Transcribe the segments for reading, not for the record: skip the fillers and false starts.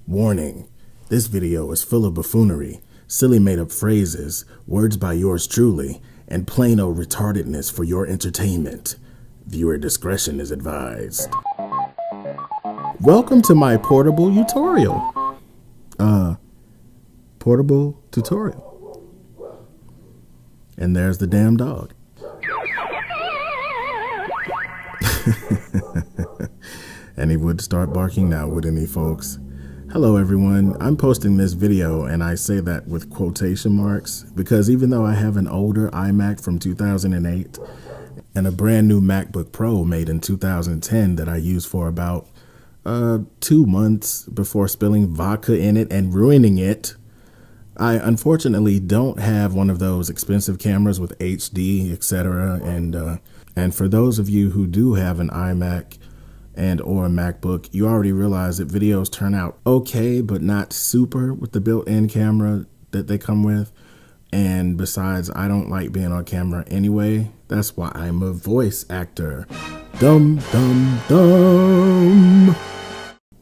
Warning, this video is full of buffoonery, silly made-up phrases, words by yours truly, and plain old retardedness for your entertainment. Viewer discretion is advised. Welcome to my portable tutorial. Portable tutorial. And there's the damn dog. And he would start barking now, wouldn't he, folks? Hello, everyone. I'm posting this video, and I say that with quotation marks, because even though I have an older iMac from 2008 and a brand new MacBook Pro made in 2010 that I used for about 2 months before spilling vodka in it and ruining it, I unfortunately don't have one of those expensive cameras with HD, etc. And for those of you who do have an iMac and or a MacBook, you already realize that videos turn out okay, but not super with the built-in camera that they come with. And besides, I don't like being on camera anyway. That's why I'm a voice actor. Dum, dum, dum.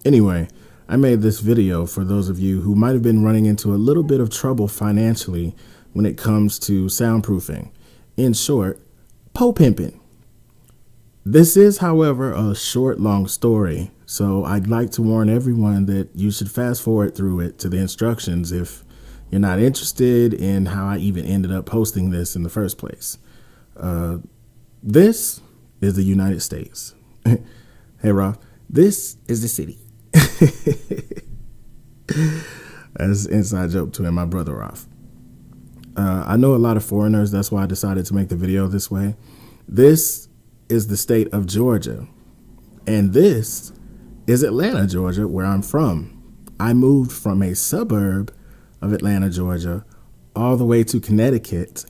Anyway, I made this video for those of you who might have been running into a little bit of trouble financially when it comes to soundproofing. In short, pimping. This is, however, a short, long story, so I'd like to warn everyone that you should fast forward through it to the instructions if you're not interested in how I even ended up posting this in the first place. This is the United States. Hey, Rob, this is the city. That's an inside joke to him, my brother Roth. I know a lot of foreigners, that's why I decided to make the video this way. This is the state of Georgia, and this is Atlanta, Georgia, where I'm from. I moved from a suburb of Atlanta, Georgia, all the way to Connecticut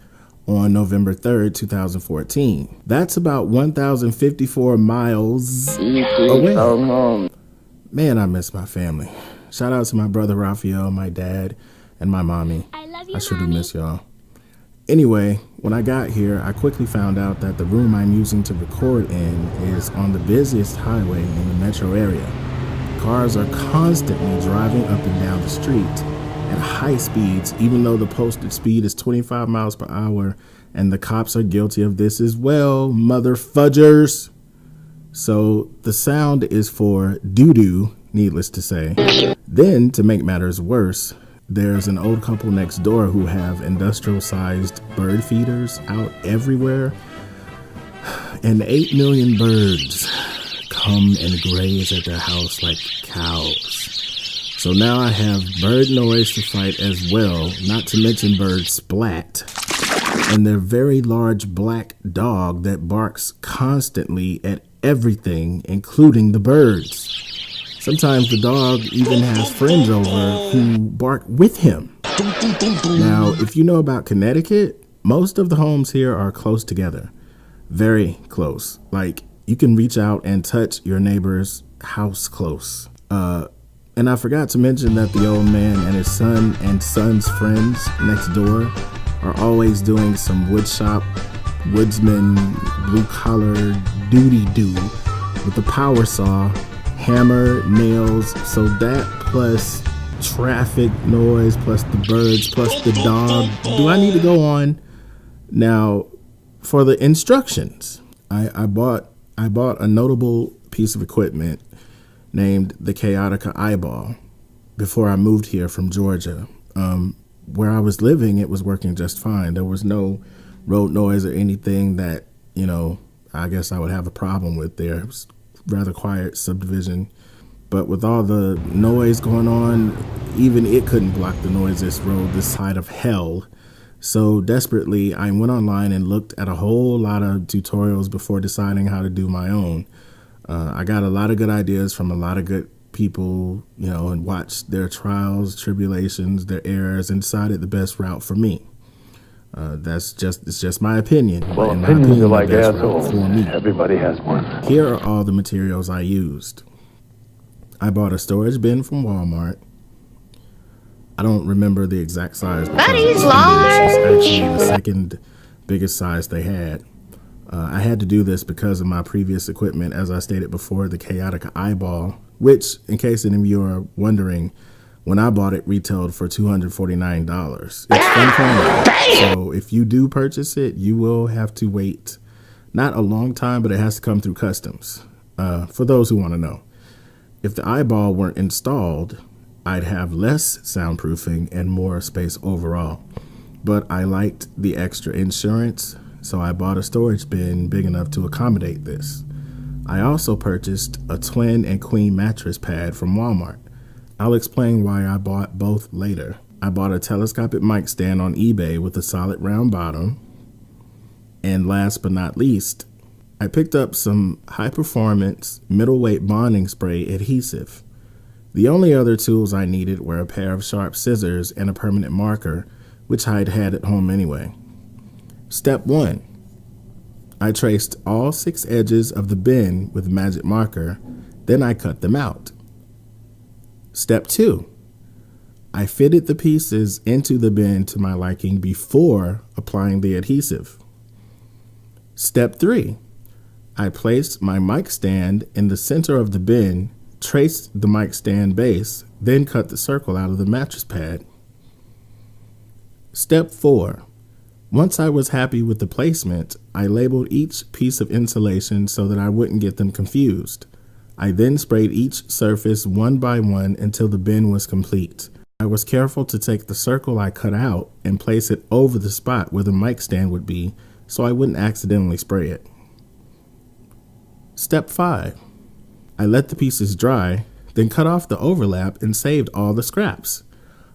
on November 3rd, 2014. That's about 1,054 miles away. Man, I miss my family. Shout out to my brother Raphael, my dad, and my mommy. I love you, I sure do Mommy. miss y'all. Anyway, when I got here, I quickly found out that the room I'm using to record in is on the busiest highway in the metro area. Cars are constantly driving up and down the street at high speeds, even though the posted speed is 25 miles per hour, and the cops are guilty of this as well, mother fudgers. So the sound is for doo-doo, needless to say. Then, to make matters worse, there's an old couple next door who have industrial-sized bird feeders out everywhere, and 8 million birds come and graze at their house like cows. So now I have bird noise to fight as well, not to mention bird splat, and their very large black dog that barks constantly at everything, including the birds. Sometimes the dog even has friends over who bark with him. Now, if you know about Connecticut, most of the homes here are close together. Very close. Like, you can reach out and touch your neighbor's house close. And I forgot to mention that the old man and his son and son's friends next door are always doing some woodshop, woodsman, blue-collar doody-doo with a power saw, hammer, nails. So that plus traffic noise, plus the birds, plus the dog. Do I need to go on? Now, for the instructions, I bought a notable piece of equipment named the Chaotica Eyeball before I moved here from Georgia. Where I was living, it was working just fine. There was no road noise or anything that, I guess I would have a problem with there. It was rather quiet subdivision, but with all the noise going on, even it couldn't block the noise this road this side of hell. So desperately, I went online and looked at a whole lot of tutorials before deciding how to do my own. I got a lot of good ideas from a lot of good people, and watched their trials, tribulations, their errors, and decided the best route for me. It's just my opinion. Well, and opinions are like the best route assholes. for me. Everybody has one. Here are all the materials I used. I bought a storage bin from Walmart. I don't remember the exact size. That is It's large. actually the second biggest size they had. I had to do this because of my previous equipment, as I stated before, the Chaotica Eyeball which, in case any of you are wondering, when I bought it, retailed for $249. It's from Canada, so if you do purchase it, you will have to wait not a long time, but it has to come through customs. For those who want to know, if the eyeball weren't installed, I'd have less soundproofing and more space overall. But I liked the extra insurance, so I bought a storage bin big enough to accommodate this. I also purchased a twin and queen mattress pad from Walmart. I'll explain why I bought both later. I bought a telescopic mic stand on eBay with a solid round bottom. And last but not least, I picked up some high-performance middleweight bonding spray adhesive. The only other tools I needed were a pair of sharp scissors and a permanent marker, which I'd had at home anyway. Step 1. I traced all 6 edges of the bin with magic marker, then I cut them out. Step 2. I fitted the pieces into the bin to my liking before applying the adhesive. Step 3. I placed my mic stand in the center of the bin, traced the mic stand base, then cut the circle out of the mattress pad. Step 4. Once I was happy with the placement, I labeled each piece of insulation so that I wouldn't get them confused. I then sprayed each surface one by one until the bin was complete. I was careful to take the circle I cut out and place it over the spot where the mic stand would be so I wouldn't accidentally spray it. Step 5. I let the pieces dry, then cut off the overlap and saved all the scraps.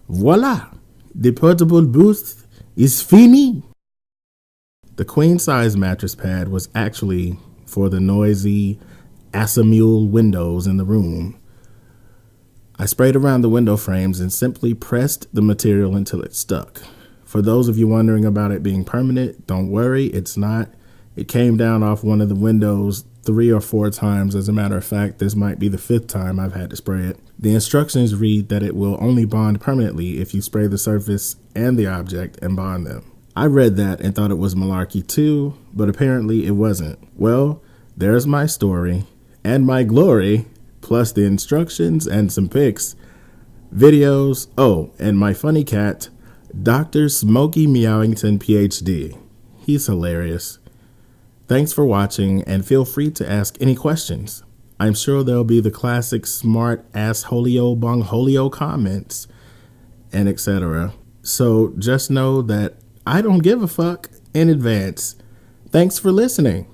Voila! The portable booth is fini! The queen-size mattress pad was actually for the noisy Asamule windows in the room. I sprayed around the window frames and simply pressed the material until it stuck. For those of you wondering about it being permanent, don't worry, it's not. It came down off one of the windows 3 or 4 times. As a matter of fact, this might be the 5th time I've had to spray it. The instructions read that it will only bond permanently if you spray the surface and the object and bond them. I read that and thought it was malarkey too, but apparently it wasn't. Well, there's my story and my glory, plus the instructions and some pics, videos, and my funny cat, Dr. Smokey Meowington, PhD. He's hilarious. Thanks for watching, and feel free to ask any questions. I'm sure there'll be the classic smart ass holio bong holio comments and etc. So just know that I don't give a fuck in advance. Thanks for listening.